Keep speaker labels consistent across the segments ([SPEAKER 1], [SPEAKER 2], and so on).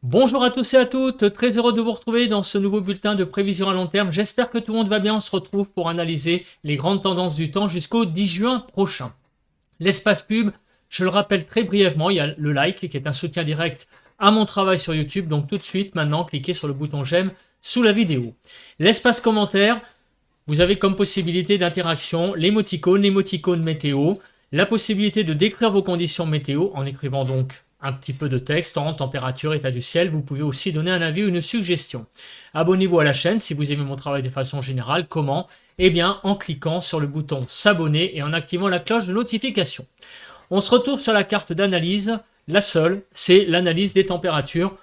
[SPEAKER 1] Bonjour à tous et à toutes, très heureux de vous retrouver dans ce nouveau bulletin de prévision à long terme. J'espère que tout le monde va bien, on se retrouve pour analyser les grandes tendances du temps jusqu'au 10 juin prochain. L'espace pub, je le rappelle très brièvement, il y a le like qui est un soutien direct à mon travail sur YouTube, donc tout de suite maintenant cliquez sur le bouton j'aime sous la vidéo. L'espace commentaire, vous avez comme possibilité d'interaction l'émoticône météo, la possibilité de décrire vos conditions météo en écrivant donc un petit peu de texte, temps, température, état du ciel. Vous pouvez aussi donner un avis ou une suggestion. Abonnez-vous à la chaîne si vous aimez mon travail de façon générale. Comment? Eh bien, en cliquant sur le bouton s'abonner et en activant la cloche de notification. On se retrouve sur la carte d'analyse. La seule, c'est l'analyse des températures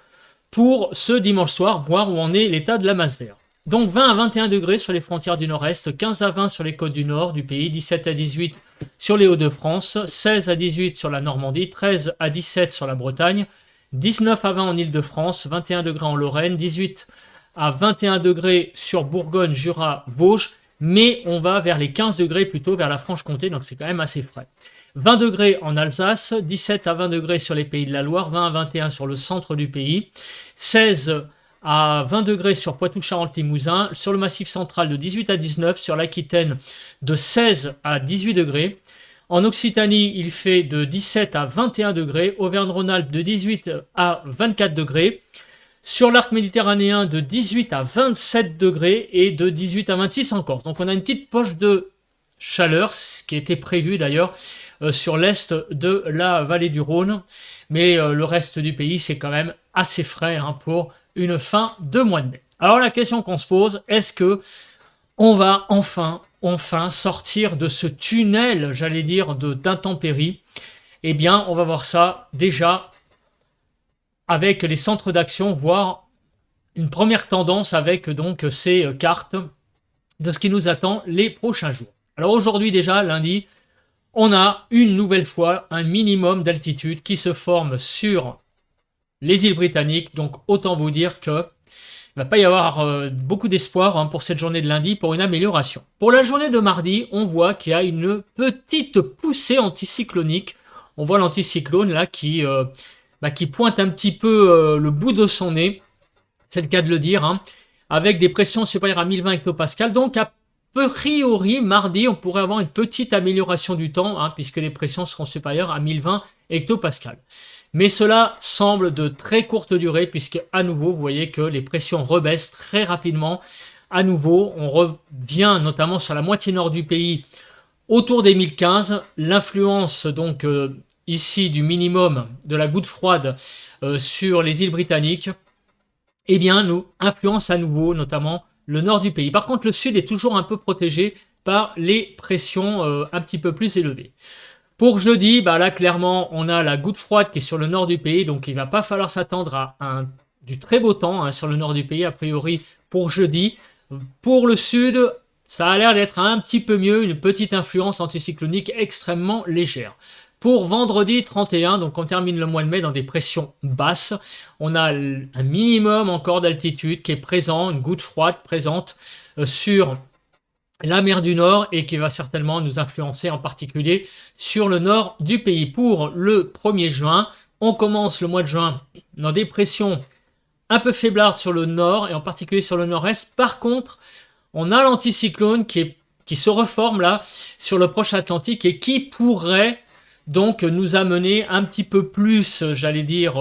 [SPEAKER 1] pour ce dimanche soir, voir où en est l'état de la masse d'air. Donc 20 à 21 degrés sur les frontières du nord-est, 15 à 20 sur les côtes du nord du pays, 17 à 18 sur les Hauts-de-France, 16 à 18 sur la Normandie, 13 à 17 sur la Bretagne, 19 à 20 en Île-de-France, 21 degrés en Lorraine, 18 à 21 degrés sur Bourgogne, Jura, Vosges, mais on va vers les 15 degrés plutôt vers la Franche-Comté, donc c'est quand même assez frais. 20 degrés en Alsace, 17 à 20 degrés sur les Pays de la Loire, 20 à 21 sur le centre du pays, 16 à 20 degrés sur Poitou-Charentes-Limousin, sur le Massif central de 18 à 19, sur l'Aquitaine de 16 à 18 degrés. En Occitanie, il fait de 17 à 21 degrés, Auvergne-Rhône-Alpes de 18 à 24 degrés, sur l'arc méditerranéen de 18 à 27 degrés et de 18 à 26 en Corse. Donc on a une petite poche de chaleur, ce qui était prévu d'ailleurs sur l'est de la vallée du Rhône, mais le reste du pays c'est quand même assez frais pour une fin de mois de mai. Alors la question qu'on se pose, est-ce que on va enfin sortir de ce tunnel, j'allais dire, d'intempéries? Eh bien, on va voir ça déjà avec les centres d'action, voire une première tendance avec donc ces cartes de ce qui nous attend les prochains jours. Alors aujourd'hui déjà, lundi, on a une nouvelle fois un minimum d'altitude qui se forme sur les îles britanniques, donc autant vous dire que il ne va pas y avoir beaucoup d'espoir pour cette journée de lundi pour une amélioration. Pour la journée de mardi, on voit qu'il y a une petite poussée anticyclonique. On voit l'anticyclone là qui pointe un petit peu le bout de son nez, c'est le cas de le dire, avec des pressions supérieures à 1020 hectopascales. Donc a priori, mardi, on pourrait avoir une petite amélioration du temps, puisque les pressions seront supérieures à 1020 hectopascales. Mais cela semble de très courte durée, puisque à nouveau, vous voyez que les pressions rebaissent très rapidement. À nouveau, on revient notamment sur la moitié nord du pays autour des 1015. L'influence donc ici du minimum de la goutte froide sur les îles britanniques, eh bien, nous influence à nouveau notamment le nord du pays. Par contre, le sud est toujours un peu protégé par les pressions un petit peu plus élevées. Pour jeudi, là clairement, on a la goutte froide qui est sur le nord du pays, donc il ne va pas falloir s'attendre à du très beau temps sur le nord du pays, a priori pour jeudi. Pour le sud, ça a l'air d'être un petit peu mieux, une petite influence anticyclonique extrêmement légère. Pour vendredi 31, donc on termine le mois de mai dans des pressions basses, on a un minimum encore d'altitude qui est présent, une goutte froide présente sur la mer du Nord et qui va certainement nous influencer en particulier sur le nord du pays. Pour le 1er juin, on commence le mois de juin dans des pressions un peu faiblardes sur le nord et en particulier sur le nord-est. Par contre, on a l'anticyclone qui se reforme là sur le proche Atlantique et qui pourrait donc nous amener un petit peu plus, j'allais dire,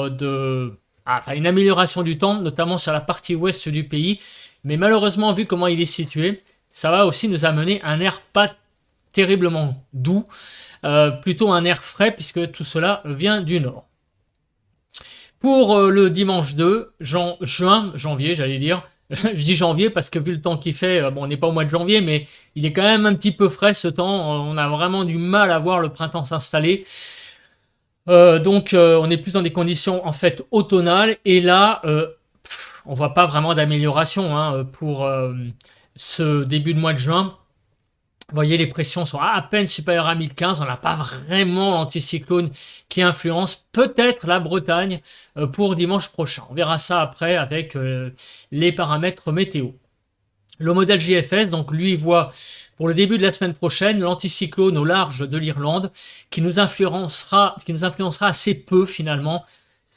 [SPEAKER 1] à une amélioration du temps, notamment sur la partie ouest du pays. Mais malheureusement, vu comment il est situé, ça va aussi nous amener un air pas terriblement doux, plutôt un air frais puisque tout cela vient du nord. Pour le dimanche 2 janvier, j'allais dire, je dis janvier parce que vu le temps qu'il fait, on n'est pas au mois de janvier, mais il est quand même un petit peu frais ce temps, on a vraiment du mal à voir le printemps s'installer. Donc on est plus dans des conditions en fait automnales, et là, on voit pas vraiment d'amélioration pour ce début de mois de juin. Vous voyez, les pressions sont à peine supérieures à 1015. On n'a pas vraiment l'anticyclone qui influence. Peut-être la Bretagne pour dimanche prochain. On verra ça après avec les paramètres météo. Le modèle JFS, donc lui, voit pour le début de la semaine prochaine l'anticyclone au large de l'Irlande qui nous influencera assez peu finalement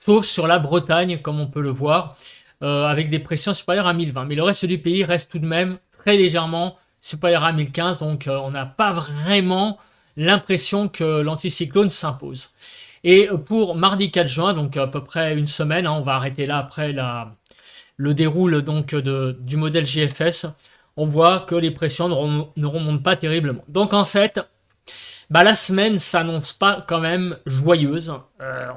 [SPEAKER 1] sauf sur la Bretagne, comme on peut le voir, avec des pressions supérieures à 1020. Mais le reste du pays reste tout de même très légèrement supérieur à 1015, donc on n'a pas vraiment l'impression que l'anticyclone s'impose. Et pour mardi 4 juin, donc à peu près une semaine, on va arrêter là après le déroule donc du modèle JFS, on voit que les pressions ne remontent pas terriblement. Donc en fait, la semaine s'annonce pas quand même joyeuse.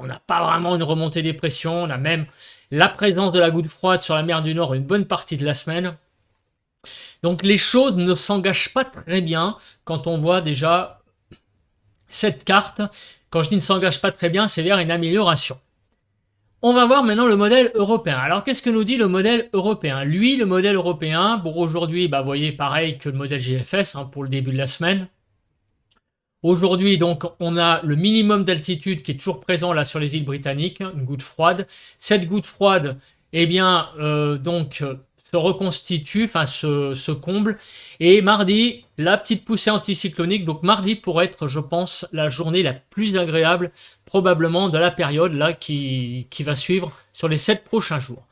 [SPEAKER 1] On n'a pas vraiment une remontée des pressions, on a même la présence de la goutte froide sur la mer du Nord une bonne partie de la semaine. Donc les choses ne s'engagent pas très bien quand on voit déjà cette carte. Quand je dis ne s'engage pas très bien, c'est vers une amélioration. On va voir maintenant le modèle européen. Alors qu'est-ce que nous dit le modèle européen? Lui, le modèle européen, pour aujourd'hui, vous voyez pareil que le modèle GFS pour le début de la semaine. Aujourd'hui, donc, on a le minimum d'altitude qui est toujours présent là sur les îles britanniques, une goutte froide. Cette goutte froide, eh bien, se reconstitue, enfin se comble. Et mardi, la petite poussée anticyclonique. Donc mardi pourrait être, je pense, la journée la plus agréable probablement de la période là qui va suivre sur les 7 prochains jours.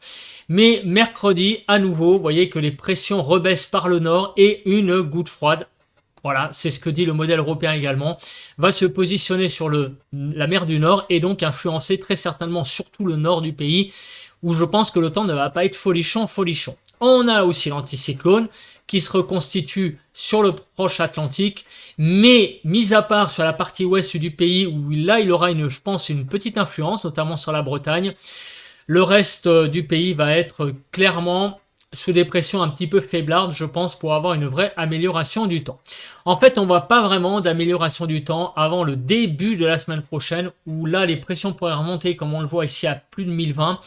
[SPEAKER 1] Mais mercredi, à nouveau, vous voyez que les pressions rebaissent par le nord et une goutte froide. Voilà, c'est ce que dit le modèle européen également, va se positionner sur la mer du Nord et donc influencer très certainement surtout le nord du pays, où je pense que le temps ne va pas être folichon. On a aussi l'anticyclone qui se reconstitue sur le proche Atlantique, mais mis à part sur la partie ouest du pays, où là il aura je pense une petite influence, notamment sur la Bretagne, le reste du pays va être clairement sous des pressions un petit peu faiblardes, je pense, pour avoir une vraie amélioration du temps. En fait, on ne voit pas vraiment d'amélioration du temps avant le début de la semaine prochaine, où là, les pressions pourraient remonter, comme on le voit ici, à plus de 1020.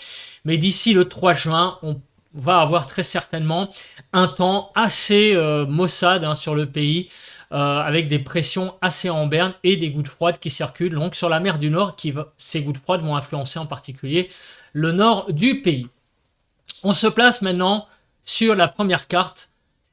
[SPEAKER 1] Mais d'ici le 3 juin, on va avoir très certainement un temps assez maussade sur le pays, avec des pressions assez en berne et des gouttes froides qui circulent donc sur la mer du Nord. Ces gouttes froides vont influencer en particulier le nord du pays. On se place maintenant sur la première carte,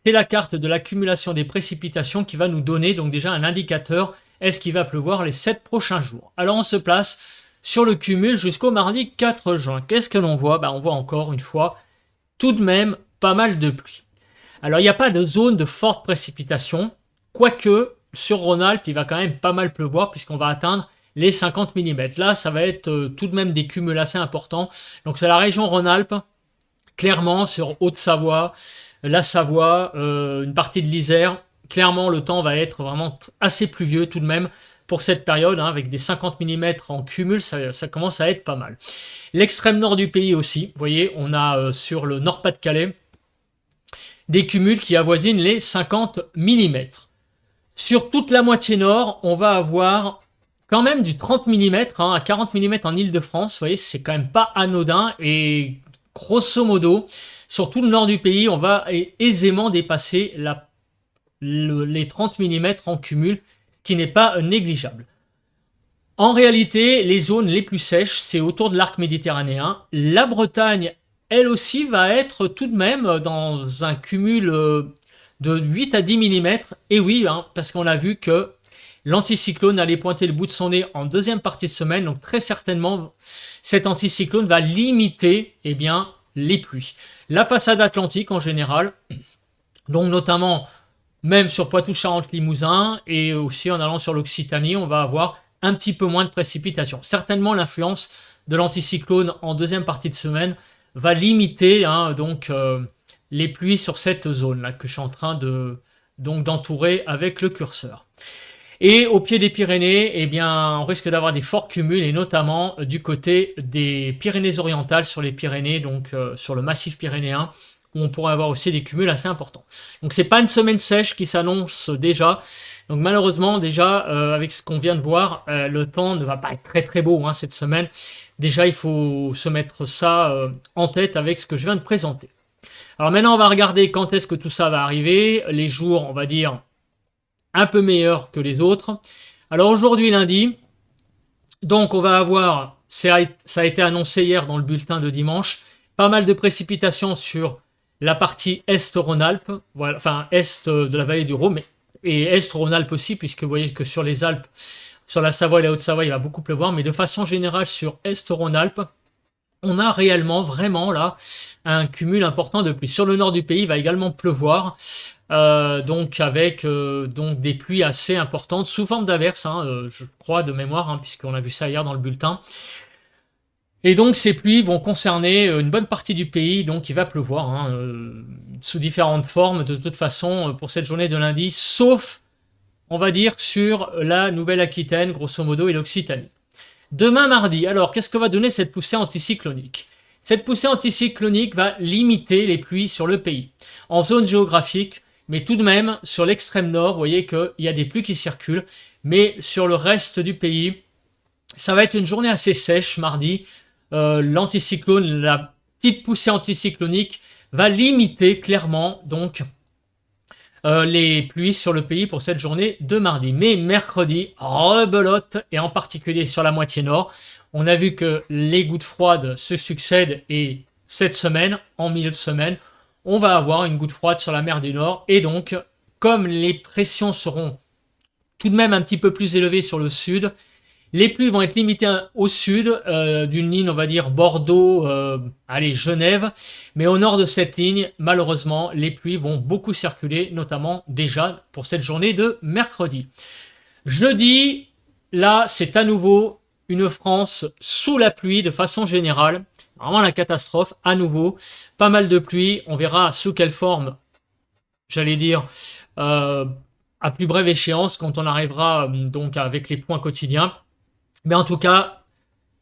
[SPEAKER 1] c'est la carte de l'accumulation des précipitations qui va nous donner donc déjà un indicateur, est-ce qu'il va pleuvoir les 7 prochains jours. Alors on se place sur le cumul jusqu'au mardi 4 juin. Qu'est-ce que l'on voit? On voit encore une fois tout de même pas mal de pluie. Alors il n'y a pas de zone de forte précipitation, quoique sur Rhône-Alpes il va quand même pas mal pleuvoir puisqu'on va atteindre les 50 mm. Là ça va être tout de même des cumuls assez importants. Donc c'est la région Rhône-Alpes, clairement sur Haute-Savoie, la Savoie, une partie de l'Isère. Clairement le temps va être vraiment assez pluvieux tout de même pour cette période, avec des 50 mm en cumul, ça commence à être pas mal. L'extrême nord du pays aussi, vous voyez, on a sur le Nord-Pas-de-Calais des cumuls qui avoisinent les 50 mm. Sur toute la moitié nord, on va avoir quand même du 30 mm à 40 mm en Île-de-France. Vous voyez, c'est quand même pas anodin et grosso modo, sur tout le nord du pays, on va aisément dépasser les 30 mm en cumul, qui n'est pas négligeable. En réalité, les zones les plus sèches, c'est autour de l'arc méditerranéen. La Bretagne, elle aussi, va être tout de même dans un cumul de 8 à 10 mm. Et oui, parce qu'on a vu que l'anticyclone allait pointer le bout de son nez en deuxième partie de semaine. Donc très certainement, cet anticyclone va limiter les pluies. La façade atlantique en général, donc notamment même sur Poitou-Charentes-Limousin et aussi en allant sur l'Occitanie, on va avoir un petit peu moins de précipitations. Certainement, l'influence de l'anticyclone en deuxième partie de semaine va limiter les pluies sur cette zone-là que je suis en train d'entourer avec le curseur. Et au pied des Pyrénées, on risque d'avoir des forts cumuls, et notamment du côté des Pyrénées-Orientales, sur les Pyrénées, donc sur le massif pyrénéen, où on pourrait avoir aussi des cumuls assez importants. Donc c'est pas une semaine sèche qui s'annonce déjà. Donc malheureusement déjà avec ce qu'on vient de voir, le temps ne va pas être très très beau cette semaine. Déjà il faut se mettre ça en tête avec ce que je viens de présenter. Alors maintenant on va regarder quand est-ce que tout ça va arriver. Les jours, on va dire, un peu meilleurs que les autres. Alors aujourd'hui lundi, donc on va avoir, ça a été annoncé hier dans le bulletin de dimanche, pas mal de précipitations sur la partie Est Rhône-Alpes, voilà, enfin Est de la vallée du Rhône, et Est Rhône-Alpes aussi, puisque vous voyez que sur les Alpes, sur la Savoie et la Haute-Savoie, il va beaucoup pleuvoir, mais de façon générale sur Est Rhône-Alpes, on a réellement, vraiment là, un cumul important de pluie. Sur le nord du pays, il va également pleuvoir, donc avec donc des pluies assez importantes, sous forme d'averses, hein, je crois de mémoire, hein, puisqu'on a vu ça hier dans le bulletin. Et donc ces pluies vont concerner une bonne partie du pays, donc il va pleuvoir, hein, sous différentes formes de toute façon pour cette journée de lundi, sauf, on va dire, sur la Nouvelle-Aquitaine, grosso modo, et l'Occitanie. Demain mardi, alors qu'est-ce que va donner cette poussée anticyclonique? Cette poussée anticyclonique va limiter les pluies sur le pays, en zone géographique, mais tout de même sur l'extrême nord, vous voyez qu'il y a des pluies qui circulent, mais sur le reste du pays, ça va être une journée assez sèche mardi. L'anticyclone, la petite poussée anticyclonique va limiter clairement donc les pluies sur le pays pour cette journée de mardi. Mais mercredi, rebelote, et en particulier sur la moitié nord. On a vu que les gouttes froides se succèdent et cette semaine, en milieu de semaine, on va avoir une goutte froide sur la mer du Nord. Et donc, comme les pressions seront tout de même un petit peu plus élevées sur le sud, les pluies vont être limitées au sud d'une ligne, on va dire Bordeaux, allez, Genève. Mais au nord de cette ligne, malheureusement, les pluies vont beaucoup circuler, notamment déjà pour cette journée de mercredi. Jeudi, là, c'est à nouveau une France sous la pluie de façon générale. Vraiment la catastrophe, à nouveau. Pas mal de pluie, on verra sous quelle forme, j'allais dire, à plus brève échéance, quand on arrivera donc avec les points quotidiens. Mais en tout cas,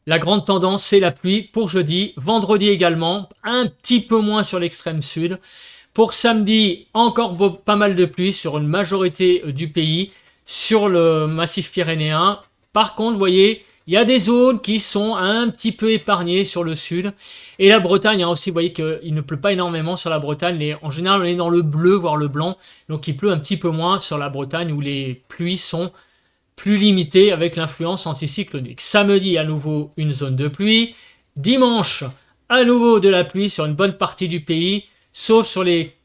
[SPEAKER 1] la grande tendance, c'est la pluie pour jeudi. Vendredi également, un petit peu moins sur l'extrême sud. Pour samedi, encore pas mal de pluie sur une majorité du pays, sur le massif pyrénéen. Par contre, vous voyez, il y a des zones qui sont un petit peu épargnées sur le sud. Et la Bretagne, hein, aussi, vous voyez qu'il ne pleut pas énormément sur la Bretagne. Mais en général, on est dans le bleu, voire le blanc. Donc il pleut un petit peu moins sur la Bretagne où les pluies sont plus limité avec l'influence anticyclonique. Samedi, à nouveau, une zone de pluie. Dimanche, à nouveau de la pluie sur une bonne partie du pays, sauf sur les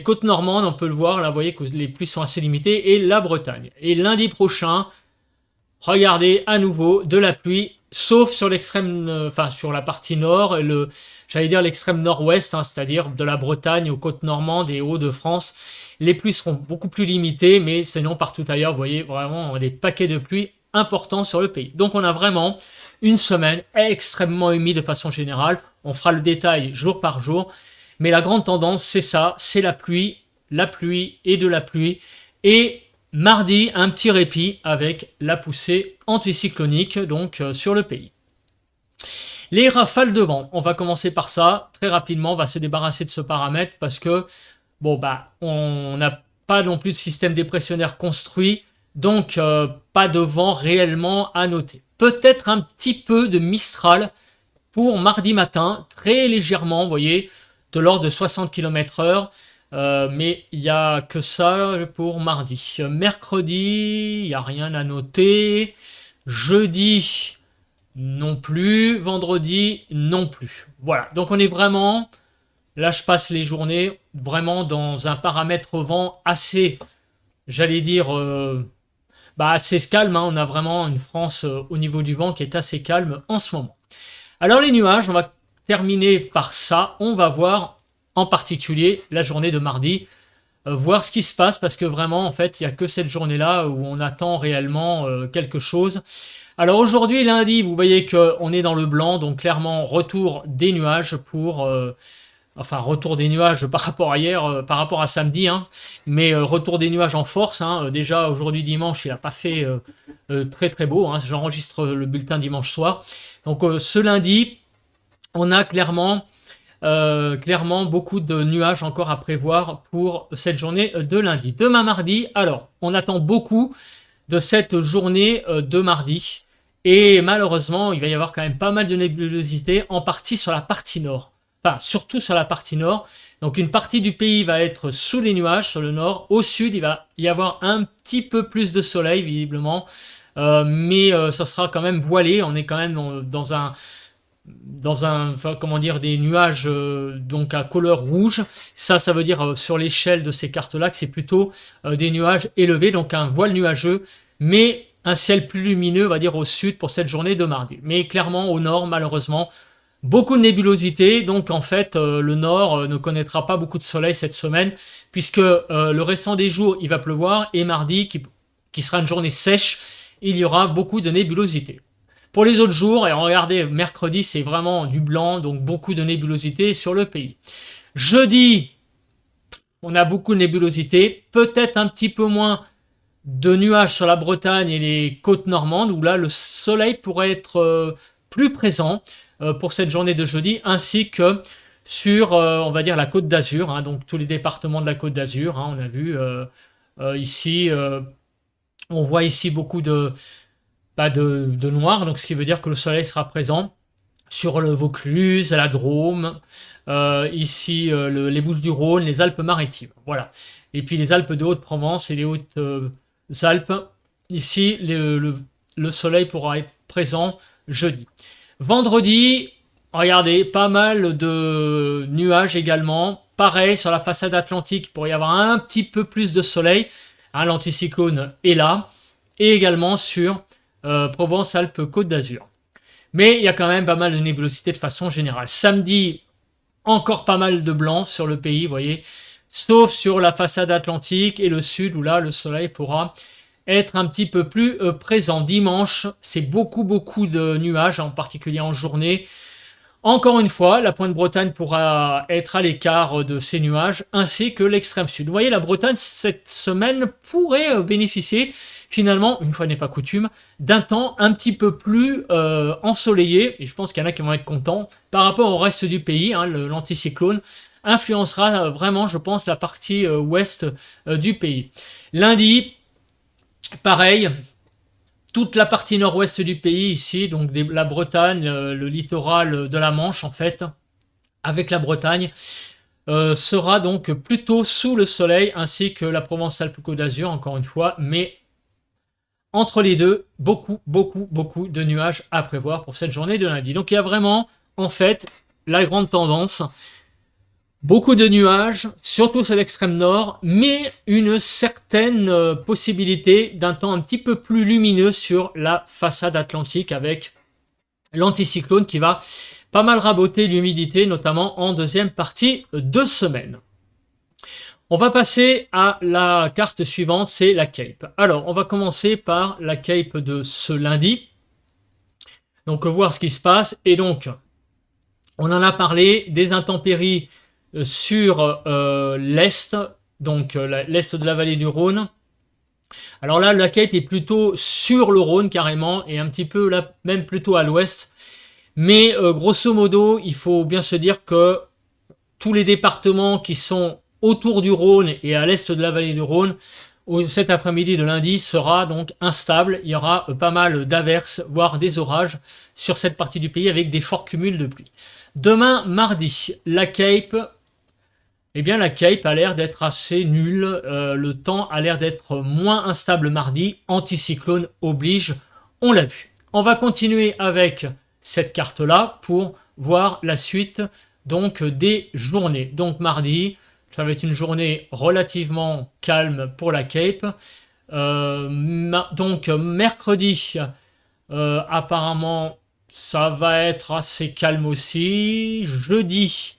[SPEAKER 1] côtes normandes, on peut le voir, là, vous voyez que les pluies sont assez limitées, et la Bretagne. Et lundi prochain, regardez, à nouveau, de la pluie, sauf sur l'extrême, enfin, sur la partie nord, j'allais dire l'extrême nord-ouest, hein, c'est-à-dire de la Bretagne aux côtes normandes et Hauts-de-France. Les pluies seront beaucoup plus limitées, mais sinon partout ailleurs, vous voyez vraiment des paquets de pluie importants sur le pays. Donc on a vraiment une semaine extrêmement humide de façon générale. On fera le détail jour par jour. Mais la grande tendance, c'est ça, c'est la pluie et de la pluie. Et mardi, un petit répit avec la poussée anticyclonique donc sur le pays. Les rafales de vent, on va commencer par ça. Très rapidement, on va se débarrasser de ce paramètre parce que bon, bah, on n'a pas non plus de système dépressionnaire construit, donc pas de vent réellement à noter. Peut-être un petit peu de Mistral pour mardi matin, très légèrement, vous voyez, de l'ordre de 60 km/h, mais il n'y a que ça pour mardi. Mercredi, il n'y a rien à noter. Jeudi, non plus. Vendredi, non plus. Voilà, donc on est vraiment... Là, je passe les journées vraiment dans un paramètre vent assez, j'allais dire, assez calme. Hein. On a vraiment une France au niveau du vent qui est assez calme en ce moment. Alors les nuages, on va terminer par ça. On va voir en particulier la journée de mardi, voir ce qui se passe parce que vraiment, en fait, il n'y a que cette journée-là où on attend réellement quelque chose. Alors aujourd'hui, lundi, vous voyez qu'on est dans le blanc, donc clairement, retour des nuages pour... Enfin, retour des nuages par rapport à hier, par rapport à samedi, hein, mais retour des nuages en force. Hein, déjà, aujourd'hui, dimanche, il n'a pas fait très très beau. Hein, j'enregistre le bulletin dimanche soir. Donc, ce lundi, on a clairement beaucoup de nuages encore à prévoir pour cette journée de lundi. Demain, mardi, alors, on attend beaucoup de cette journée de mardi. Et malheureusement, il va y avoir quand même pas mal de nébulosité, en partie sur la partie nord. Enfin, surtout sur la partie nord. Donc une partie du pays va être sous les nuages, sur le nord. Au sud, il va y avoir un petit peu plus de soleil, visiblement. Mais ça sera quand même voilé. On est quand même dans un enfin, comment dire, des nuages donc à couleur rouge. Ça veut dire sur l'échelle de ces cartes-là que c'est plutôt des nuages élevés. Donc un voile nuageux, mais un ciel plus lumineux, on va dire, au sud pour cette journée de mardi. Mais clairement, au nord, malheureusement, Beaucoup de nébulosité, donc en fait le nord ne connaîtra pas beaucoup de soleil cette semaine, puisque le restant des jours il va pleuvoir, et mardi, qui sera une journée sèche, il y aura beaucoup de nébulosité. Pour les autres jours, et regardez, mercredi c'est vraiment du blanc, donc beaucoup de nébulosité sur le pays. Jeudi, on a beaucoup de nébulosité, peut-être un petit peu moins de nuages sur la Bretagne et les côtes normandes, où là le soleil pourrait être plus présent pour cette journée de jeudi, ainsi que sur, on va dire, la Côte d'Azur, hein, donc tous les départements de la Côte d'Azur, hein, on a vu ici, on voit ici beaucoup de noir, donc ce qui veut dire que le soleil sera présent sur le Vaucluse, la Drôme, ici les Bouches-du-Rhône, les Alpes-Maritimes, voilà. Et puis les Alpes de Haute-Provence et les Hautes-Alpes, ici le soleil pourra être présent jeudi. Vendredi, regardez, pas mal de nuages également. Pareil, sur la façade atlantique, il pourrait y avoir un petit peu plus de soleil. Hein, l'anticyclone est là. Et également sur Provence-Alpes-Côte d'Azur. Mais il y a quand même pas mal de nébulosité de façon générale. Samedi, encore pas mal de blanc sur le pays, vous voyez. Sauf sur la façade atlantique et le sud, où là, le soleil pourra être un petit peu plus présent. Dimanche, c'est beaucoup de nuages, en particulier en journée. Encore une fois, la pointe Bretagne pourra être à l'écart de ces nuages, ainsi que l'extrême sud. Vous voyez, la Bretagne, cette semaine, pourrait bénéficier, finalement, une fois n'est pas coutume, d'un temps un petit peu plus ensoleillé, et je pense qu'il y en a qui vont être contents, par rapport au reste du pays. Hein, l'anticyclone influencera vraiment, je pense, la partie ouest du pays. Lundi, pareil, toute la partie nord-ouest du pays ici, donc la Bretagne, le littoral de la Manche en fait, avec la Bretagne, sera donc plutôt sous le soleil, ainsi que la Provence-Alpes-Côte d'Azur, encore une fois, mais entre les deux, beaucoup de nuages à prévoir pour cette journée de lundi. Donc il y a vraiment, en fait, la grande tendance. Beaucoup de nuages, surtout sur l'extrême nord, mais une certaine possibilité d'un temps un petit peu plus lumineux sur la façade atlantique, avec l'anticyclone qui va pas mal raboter l'humidité, notamment en deuxième partie de semaine. On va passer à la carte suivante, c'est la Cape. Alors, on va commencer par la Cape de ce lundi. Donc, voir ce qui se passe. Et donc, on en a parlé, des intempéries sur l'est, donc l'est de la vallée du Rhône. Alors là, la Cape est plutôt sur le Rhône carrément, et un petit peu là, même plutôt à l'ouest. Mais grosso modo, il faut bien se dire que tous les départements qui sont autour du Rhône et à l'est de la vallée du Rhône, cet après-midi de lundi sera donc instable. Il y aura pas mal d'averses, voire des orages sur cette partie du pays, avec des forts cumuls de pluie. Demain, mardi, la Cape, eh bien la Cape a l'air d'être assez nulle. Le temps a l'air d'être moins instable mardi. Anticyclone oblige, on l'a vu. On va continuer avec cette carte-là pour voir la suite donc des journées. Donc mardi, ça va être une journée relativement calme pour la Cape. Donc mercredi, apparemment, ça va être assez calme aussi. Jeudi,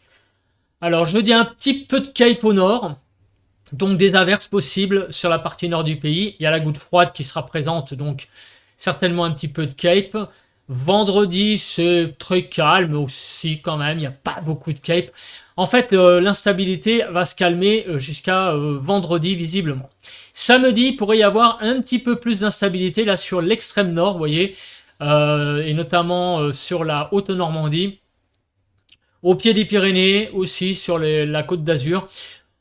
[SPEAKER 1] alors jeudi, un petit peu de Cape au nord. Donc des averses possibles sur la partie nord du pays. Il y a la goutte froide qui sera présente, donc certainement un petit peu de Cape. Vendredi, c'est très calme aussi quand même, il n'y a pas beaucoup de Cape. En fait, l'instabilité va se calmer jusqu'à vendredi visiblement. Samedi, il pourrait y avoir un petit peu plus d'instabilité là sur l'extrême nord, vous voyez, et notamment sur la Haute-Normandie, au pied des Pyrénées, aussi sur la Côte d'Azur.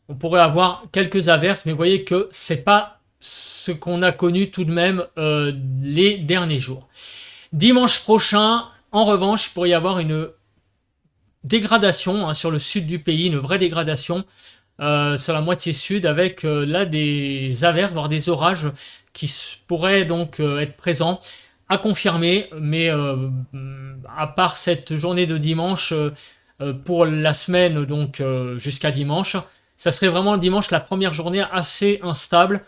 [SPEAKER 1] On pourrait avoir quelques averses, mais vous voyez que c'est pas ce qu'on a connu tout de même les derniers jours. Dimanche prochain, en revanche, il pourrait y avoir une dégradation sur le sud du pays, une vraie dégradation sur la moitié sud, avec là des averses, voire des orages qui pourraient donc être présents, à confirmer. Mais à part cette journée de dimanche, pour la semaine donc jusqu'à dimanche, ça serait vraiment le dimanche la première journée assez instable.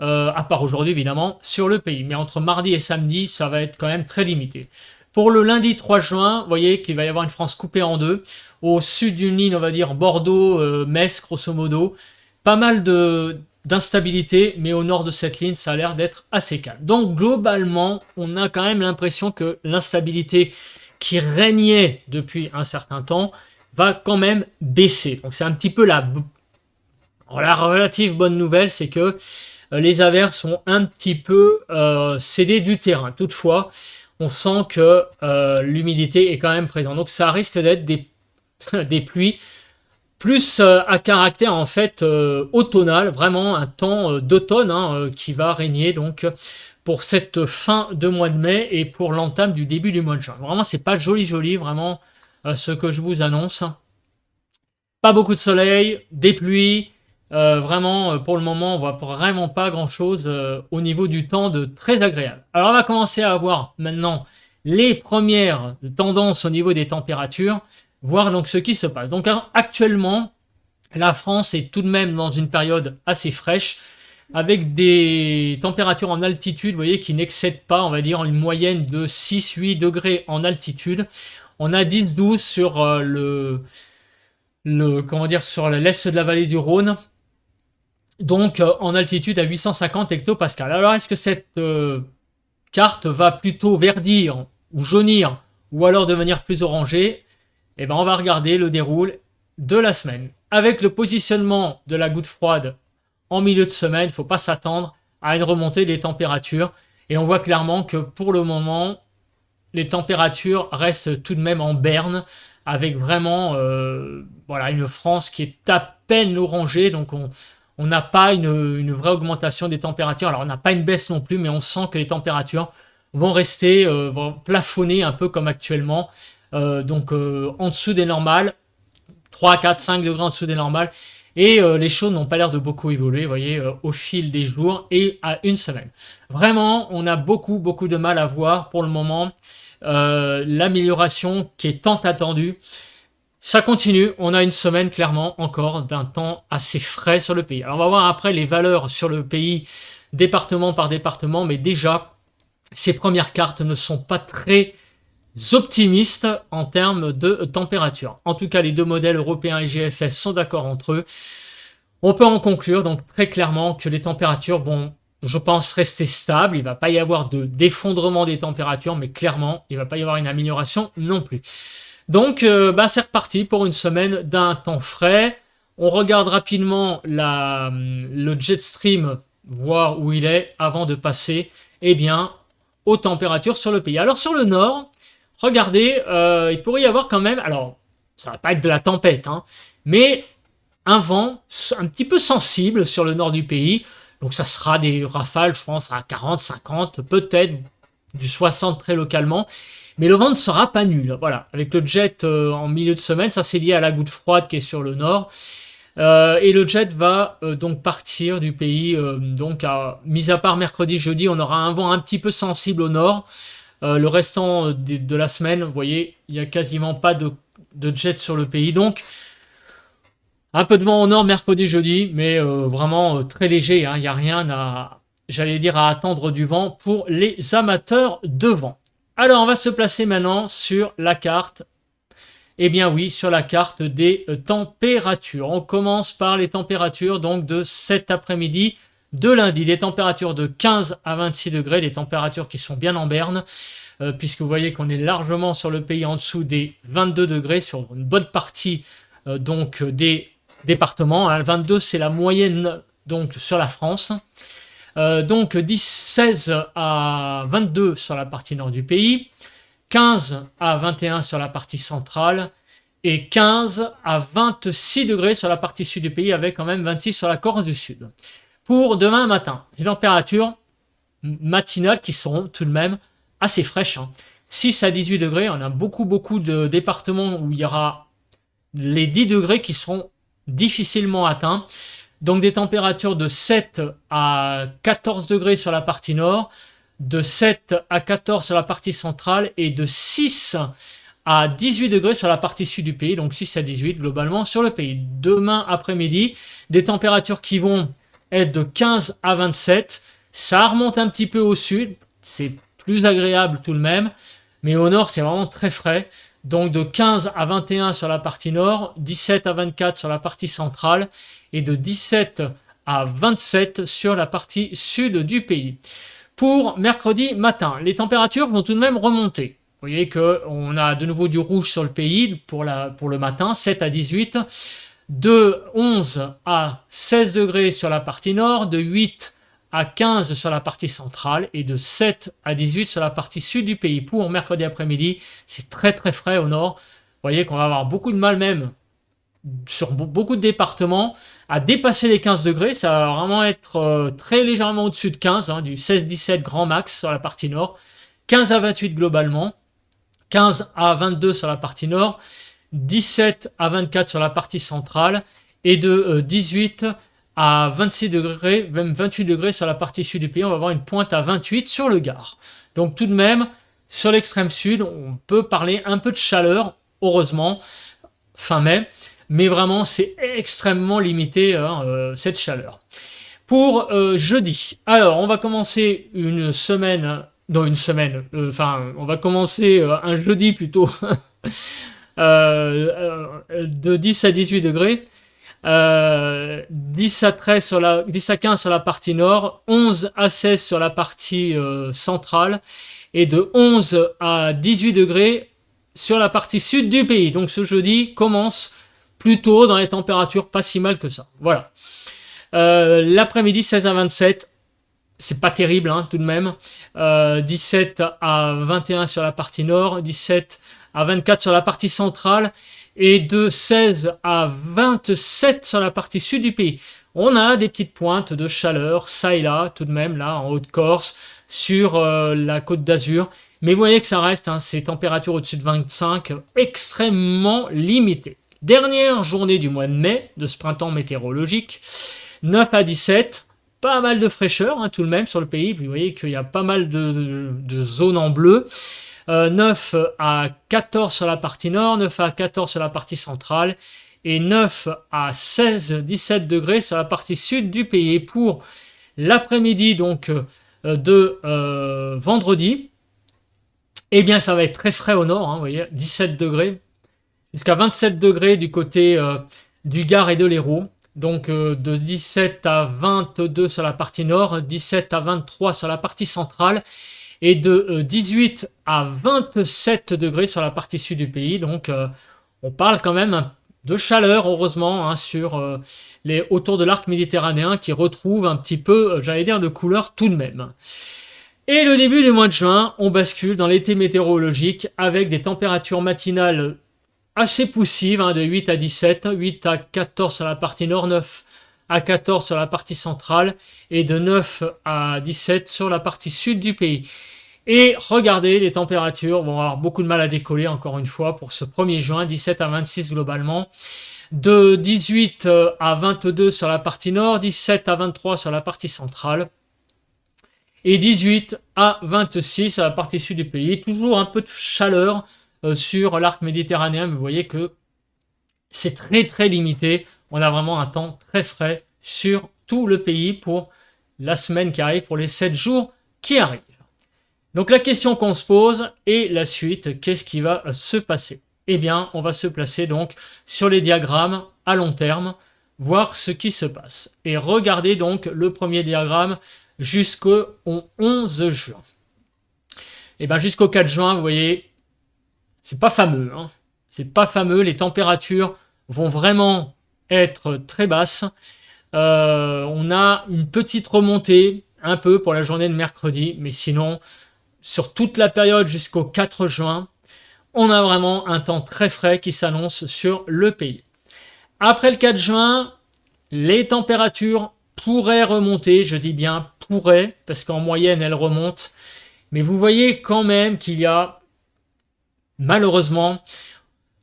[SPEAKER 1] À part aujourd'hui évidemment, sur le pays. Mais entre mardi et samedi, ça va être quand même très limité. Pour le lundi 3 juin, vous voyez qu'il va y avoir une France coupée en deux. Au sud d'une ligne, on va dire Bordeaux, Metz, grosso modo. Pas mal d'instabilité, mais au nord de cette ligne, ça a l'air d'être assez calme. Donc globalement, on a quand même l'impression que l'instabilité qui régnait depuis un certain temps va quand même baisser. Donc c'est un petit peu la relative bonne nouvelle, c'est que les averses ont un petit peu cédé du terrain. Toutefois, on sent que l'humidité est quand même présente. Donc ça risque d'être des pluies plus à caractère en fait automnal, vraiment un temps d'automne qui va régner donc pour cette fin de mois de mai et pour l'entame du début du mois de juin. Vraiment, c'est pas joli vraiment ce que je vous annonce. Pas beaucoup de soleil, des pluies. Vraiment, pour le moment, on voit vraiment pas grand-chose au niveau du temps de très agréable. Alors, on va commencer à avoir maintenant les premières tendances au niveau des températures, voir donc ce qui se passe. Donc, actuellement, la France est tout de même dans une période assez fraîche, avec des températures en altitude, vous voyez, qui n'excèdent pas, on va dire, une moyenne de 6-8 degrés en altitude. On a 10-12 sur comment dire, sur l'est de la vallée du Rhône. Donc en altitude à 850 hectopascales. Alors est-ce que cette carte va plutôt verdir ou jaunir ou alors devenir plus orangée? Eh bien on va regarder le déroule de la semaine. Avec le positionnement de la goutte froide en milieu de semaine, il ne faut pas s'attendre à une remontée des températures. Et on voit clairement que pour le moment, les températures restent tout de même en berne, avec vraiment voilà, une France qui est à peine orangée. Donc on n'a pas une vraie augmentation des températures. Alors, on n'a pas une baisse non plus, mais on sent que les températures vont rester, vont plafonner un peu comme actuellement. Donc, en dessous des normales, 3, 4, 5 degrés en dessous des normales. Et les choses n'ont pas l'air de beaucoup évoluer, vous voyez, au fil des jours et à une semaine. Vraiment, on a beaucoup de mal à voir pour le moment l'amélioration qui est tant attendue. Ça continue, on a une semaine clairement encore d'un temps assez frais sur le pays. Alors on va voir après les valeurs sur le pays département par département, mais déjà ces premières cartes ne sont pas très optimistes en termes de température. En tout cas, les deux modèles européens et GFS sont d'accord entre eux. On peut en conclure donc très clairement que les températures vont, je pense, rester stables. Il ne va pas y avoir d'effondrement des températures, mais clairement, il ne va pas y avoir une amélioration non plus. Donc, c'est reparti pour une semaine d'un temps frais. On regarde rapidement le jet stream, voir où il est, avant de passer aux températures sur le pays. Alors, sur le nord, regardez, il pourrait y avoir quand même, alors, ça va pas être de la tempête, mais un vent un petit peu sensible sur le nord du pays. Donc, ça sera des rafales, je pense, à 40, 50, peut-être du 60 très localement. Mais le vent ne sera pas nul. Voilà, avec le jet en milieu de semaine, ça c'est lié à la goutte froide qui est sur le nord. Et le jet va donc partir du pays. Mis à part mercredi, jeudi, on aura un vent un petit peu sensible au nord. Le restant de la semaine, vous voyez, il n'y a quasiment pas de jet sur le pays. Donc, un peu de vent au nord mercredi, jeudi, mais vraiment très léger. Il n'y a rien à attendre du vent pour les amateurs de vent. Alors, on va se placer maintenant sur la carte. Eh bien oui, sur la carte des températures. On commence par les températures donc de cet après-midi de lundi. Des températures de 15 à 26 degrés, des températures qui sont bien en berne, puisque vous voyez qu'on est largement sur le pays en dessous des 22 degrés sur une bonne partie des départements. 22, c'est la moyenne donc sur la France. 16 à 22 sur la partie nord du pays, 15 à 21 sur la partie centrale et 15 à 26 degrés sur la partie sud du pays, avec quand même 26 sur la Corse du Sud. Pour demain matin, les températures matinales qui seront tout de même assez fraîches. 6 à 18 degrés, on a beaucoup de départements où il y aura les 10 degrés qui seront difficilement atteints. Donc des températures de 7 à 14 degrés sur la partie nord, de 7 à 14 sur la partie centrale et de 6 à 18 degrés sur la partie sud du pays, donc 6 à 18 globalement sur le pays. Demain après-midi, des températures qui vont être de 15 à 27. Ça remonte un petit peu au sud, c'est plus agréable tout de même. mais au nord c'est vraiment très frais. Donc de 15 à 21 sur la partie nord, 17 à 24 sur la partie centrale et de 17 à 27 sur la partie sud du pays. Pour mercredi matin, les températures vont tout de même remonter. Vous voyez qu'on a de nouveau du rouge sur le pays pour le matin, 7 à 18, de 11 à 16 degrés sur la partie nord, de 8 à 15 sur la partie centrale et de 7 à 18 sur la partie sud du pays. Pour mercredi après-midi, c'est très très frais au nord. Vous voyez qu'on va avoir beaucoup de mal même sur beaucoup de départements à dépasser les 15 degrés. Ça va vraiment être très légèrement au-dessus de 15, du 16-17 grand max sur la partie nord, 15 à 28 globalement, 15 à 22 sur la partie nord, 17 à 24 sur la partie centrale et de 18 à 26 degrés, même 28 degrés sur la partie sud du pays. On va avoir une pointe à 28 sur le Gard. Donc tout de même, sur l'extrême sud, on peut parler un peu de chaleur, heureusement, fin mai, mais vraiment c'est extrêmement limité cette chaleur. Pour jeudi, alors on va commencer une semaine, on va commencer un jeudi plutôt, de 10 à 18 degrés, 10 à 15 sur la partie nord, 11 à 16 sur la partie centrale et de 11 à 18 degrés sur la partie sud du pays. Donc ce jeudi commence plutôt dans les températures pas si mal que ça. Voilà. L'après-midi 16 à 27, c'est pas terrible tout de même. 17 à 21 sur la partie nord, 17 à 24 sur la partie centrale et de 16 à 27 sur la partie sud du pays. On a des petites pointes de chaleur, ça et là, tout de même, là, en Haute-Corse, sur la Côte d'Azur. Mais vous voyez que ça reste, ces températures au-dessus de 25, extrêmement limitées. Dernière journée du mois de mai, de ce printemps météorologique, 9 à 17, pas mal de fraîcheur tout de même sur le pays. Vous voyez qu'il y a pas mal de zones en bleu. 9 à 14 sur la partie nord, 9 à 14 sur la partie centrale et 9 à 16-17 degrés sur la partie sud du pays. Et pour l'après-midi donc de vendredi, eh bien ça va être très frais au nord, vous voyez, 17 degrés, jusqu'à 27 degrés du côté du Gard et de l'Hérault. Donc de 17 à 22 sur la partie nord, 17 à 23 sur la partie centrale et de 18 à 27 degrés sur la partie sud du pays. Donc on parle quand même de chaleur, heureusement, autour de l'arc méditerranéen qui retrouve un petit peu, j'allais dire, de couleur tout de même. Et le début du mois de juin, on bascule dans l'été météorologique avec des températures matinales assez poussives, de 8 à 17, 8 à 14 sur la partie nord, 9 à 14 sur la partie centrale et de 9 à 17 sur la partie sud du pays. Et regardez, les températures vont avoir beaucoup de mal à décoller encore une fois pour ce 1er juin, 17 à 26 globalement, de 18 à 22 sur la partie nord, 17 à 23 sur la partie centrale et 18 à 26 sur la partie sud du pays. Toujours un peu de chaleur sur l'arc méditerranéen, mais vous voyez que c'est très très limité. On a vraiment un temps très frais sur tout le pays pour la semaine qui arrive, pour les 7 jours qui arrivent. Donc la question qu'on se pose est la suite, qu'est-ce qui va se passer? Eh bien, on va se placer donc sur les diagrammes à long terme, voir ce qui se passe. Et regardez donc le premier diagramme jusqu'au 11 juin. Et bien jusqu'au 4 juin, vous voyez, c'est pas fameux. C'est pas fameux, les températures vont vraiment être très basses. On a une petite remontée, un peu pour la journée de mercredi, mais sinon, sur toute la période jusqu'au 4 juin, on a vraiment un temps très frais qui s'annonce sur le pays. Après le 4 juin, les températures pourraient remonter, je dis bien pourraient, parce qu'en moyenne elles remontent, mais vous voyez quand même qu'il y a malheureusement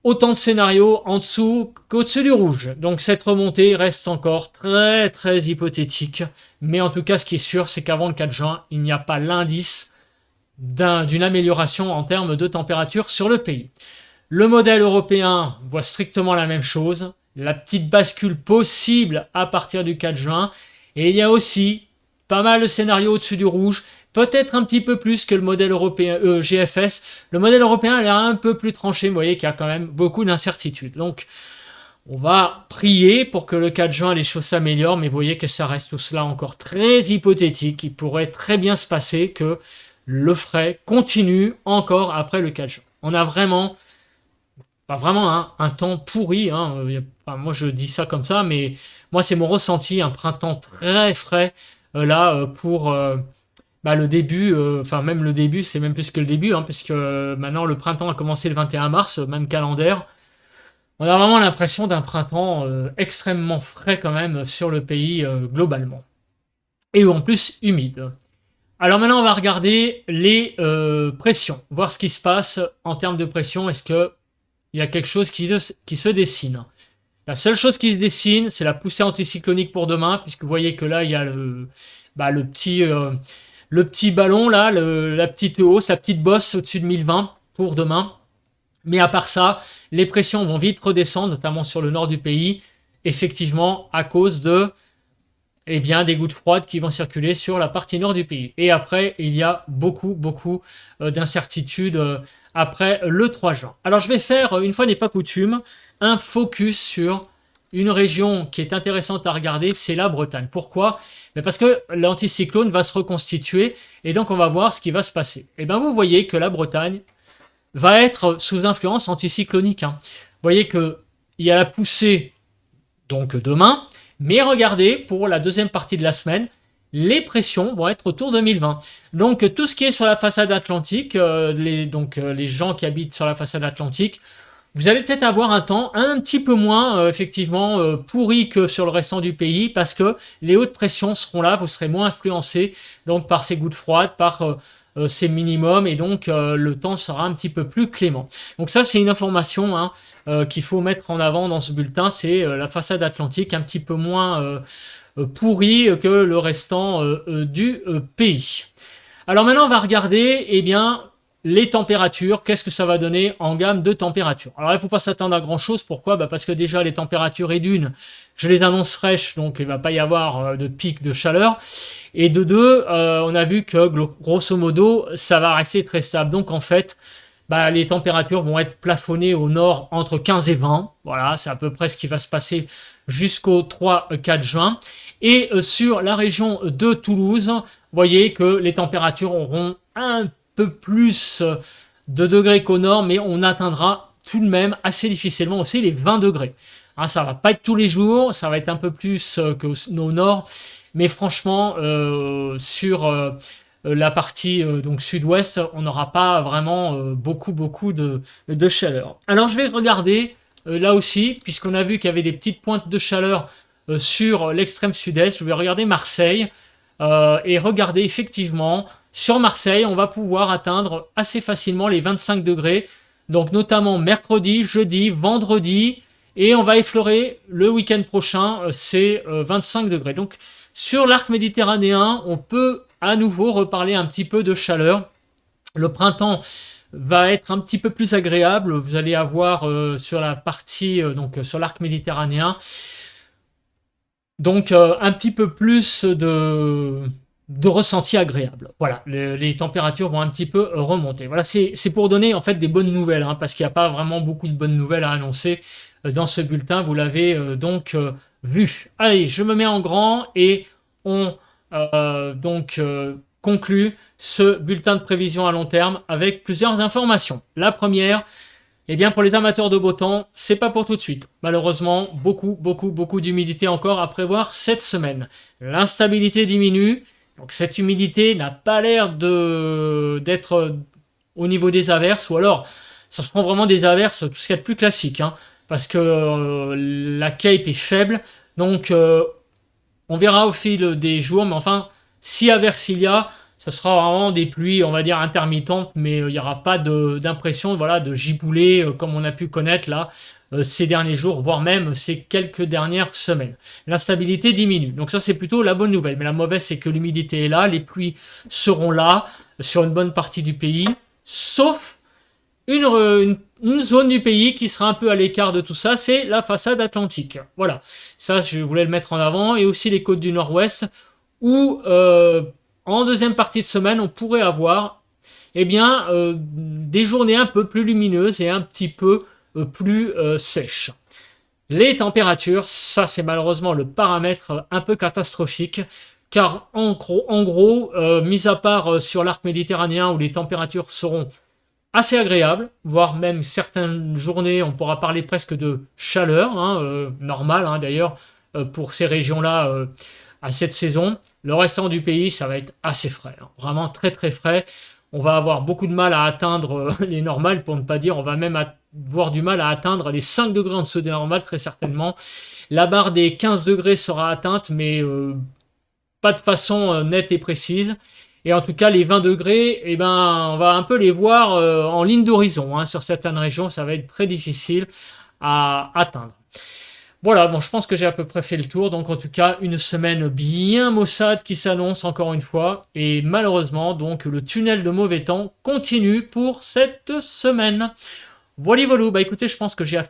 [SPEAKER 1] autant de scénarios en dessous qu'au-dessus du rouge. Donc cette remontée reste encore très très hypothétique, mais en tout cas ce qui est sûr, c'est qu'avant le 4 juin, il n'y a pas l'indice d'une amélioration en termes de température sur le pays. Le modèle européen voit strictement la même chose, la petite bascule possible à partir du 4 juin, et il y a aussi pas mal de scénarios au-dessus du rouge, peut-être un petit peu plus que le modèle européen GFS. Le modèle européen a l'air un peu plus tranché, vous voyez qu'il y a quand même beaucoup d'incertitudes. Donc, on va prier pour que le 4 juin, les choses s'améliorent, mais vous voyez que ça reste tout cela encore très hypothétique. Il pourrait très bien se passer que le frais continue encore après le 4 juin. On a vraiment, pas vraiment un temps pourri. Enfin, moi, je dis ça comme ça, mais moi, c'est mon ressenti, un printemps très frais pour le début. Enfin, même le début, c'est même plus que le début, puisque maintenant, le printemps a commencé le 21 mars, même calendaire. On a vraiment l'impression d'un printemps extrêmement frais quand même sur le pays globalement. Et en plus humide. Alors maintenant, on va regarder les pressions, voir ce qui se passe en termes de pression. Est-ce qu'il y a quelque chose qui se dessine? La seule chose qui se dessine, c'est la poussée anticyclonique pour demain, puisque vous voyez que là, il y a le petit ballon, là, la petite hausse, la petite bosse au-dessus de 1020 pour demain. Mais à part ça, les pressions vont vite redescendre, notamment sur le nord du pays, effectivement à cause de des gouttes froides qui vont circuler sur la partie nord du pays. Et après, il y a beaucoup d'incertitudes après le 3 juin. Alors je vais faire, une fois n'est pas coutume, un focus sur une région qui est intéressante à regarder, c'est la Bretagne. Pourquoi? Parce que l'anticyclone va se reconstituer et donc on va voir ce qui va se passer. Et bien vous voyez que la Bretagne va être sous influence anticyclonique. Vous voyez qu'il y a la poussée donc demain, mais regardez, pour la deuxième partie de la semaine, les pressions vont être autour de 1020. Donc tout ce qui est sur la façade atlantique, les gens qui habitent sur la façade atlantique, vous allez peut-être avoir un temps un petit peu moins effectivement pourri que sur le restant du pays, parce que les hautes pressions seront là, vous serez moins influencé donc par ces gouttes froides, par ces minimums, et donc le temps sera un petit peu plus clément. Donc ça, c'est une information qu'il faut mettre en avant dans ce bulletin, c'est la façade atlantique un petit peu moins pourrie que le restant du pays. Alors maintenant, on va regarder les températures, qu'est-ce que ça va donner en gamme de températures. Alors il ne faut pas s'attendre à grand chose, pourquoi? Parce que déjà les températures et d'une, je les annonce fraîches, donc il ne va pas y avoir de pic de chaleur. Et de deux, on a vu que grosso modo, ça va rester très stable. Donc en fait, les températures vont être plafonnées au nord entre 15 et 20. Voilà, c'est à peu près ce qui va se passer jusqu'au 3-4 juin. Et sur la région de Toulouse, vous voyez que les températures auront un peu plus de degrés qu'au nord, mais on atteindra tout de même assez difficilement aussi les 20 degrés. Ça va pas être tous les jours, ça va être un peu plus qu'au nord, mais franchement, sur la partie donc sud-ouest, on n'aura pas vraiment beaucoup de chaleur. Alors je vais regarder là aussi, puisqu'on a vu qu'il y avait des petites pointes de chaleur sur l'extrême sud-est, je vais regarder Marseille et regarder effectivement sur Marseille, on va pouvoir atteindre assez facilement les 25 degrés, donc notamment mercredi, jeudi, vendredi, et on va effleurer le week-end prochain ces 25 degrés. Donc sur l'arc méditerranéen, on peut à nouveau reparler un petit peu de chaleur. Le printemps va être un petit peu plus agréable. Vous allez avoir sur la partie, sur l'arc méditerranéen, donc un petit peu plus de ressenti agréable. Voilà, les températures vont un petit peu remonter. Voilà, c'est pour donner en fait des bonnes nouvelles, parce qu'il n'y a pas vraiment beaucoup de bonnes nouvelles à annoncer dans ce bulletin, vous l'avez vu. Allez, je me mets en grand et on conclut ce bulletin de prévision à long terme avec plusieurs informations. La première, pour les amateurs de beau temps, c'est pas pour tout de suite. Malheureusement, beaucoup d'humidité encore à prévoir cette semaine. L'instabilité diminue. Donc cette humidité n'a pas l'air d'être au niveau des averses, ou alors ça se prend vraiment des averses, tout ce qu'il y a de plus classique, parce que la cape est faible, donc on verra au fil des jours, mais enfin, si averse il y a, ça sera vraiment des pluies, on va dire, intermittentes, mais il n'y aura pas d'impression de giboulet comme on a pu connaître là ces derniers jours, voire même ces quelques dernières semaines. L'instabilité diminue. Donc ça, c'est plutôt la bonne nouvelle. Mais la mauvaise, c'est que l'humidité est là, les pluies seront là sur une bonne partie du pays, sauf une zone du pays qui sera un peu à l'écart de tout ça, c'est la façade atlantique. Voilà, ça, je voulais le mettre en avant. Et aussi les côtes du nord-ouest, où En deuxième partie de semaine, on pourrait avoir des journées un peu plus lumineuses et un petit peu plus sèches. Les températures, ça c'est malheureusement le paramètre un peu catastrophique, car en gros mis à part sur l'arc méditerranéen où les températures seront assez agréables, voire même certaines journées, on pourra parler presque de chaleur, normale d'ailleurs, pour ces régions-là à cette saison. Le restant du pays, ça va être assez frais, vraiment très très frais. On va avoir beaucoup de mal à atteindre les normales, pour ne pas dire, on va même avoir du mal à atteindre les 5 degrés en dessous des normales, très certainement. La barre des 15 degrés sera atteinte, mais pas de façon nette et précise. Et en tout cas, les 20 degrés, on va un peu les voir en ligne d'horizon. Sur certaines régions, ça va être très difficile à atteindre. Voilà, bon, je pense que j'ai à peu près fait le tour. Donc, en tout cas, une semaine bien maussade qui s'annonce encore une fois. Et malheureusement, donc, le tunnel de mauvais temps continue pour cette semaine. Voilà, voilà. Bah écoutez, je pense que j'ai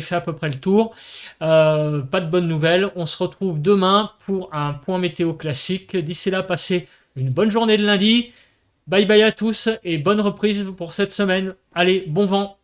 [SPEAKER 1] fait à peu près le tour. Pas de bonnes nouvelles. On se retrouve demain pour un point météo classique. D'ici là, passez une bonne journée de lundi. Bye bye à tous et bonne reprise pour cette semaine. Allez, bon vent.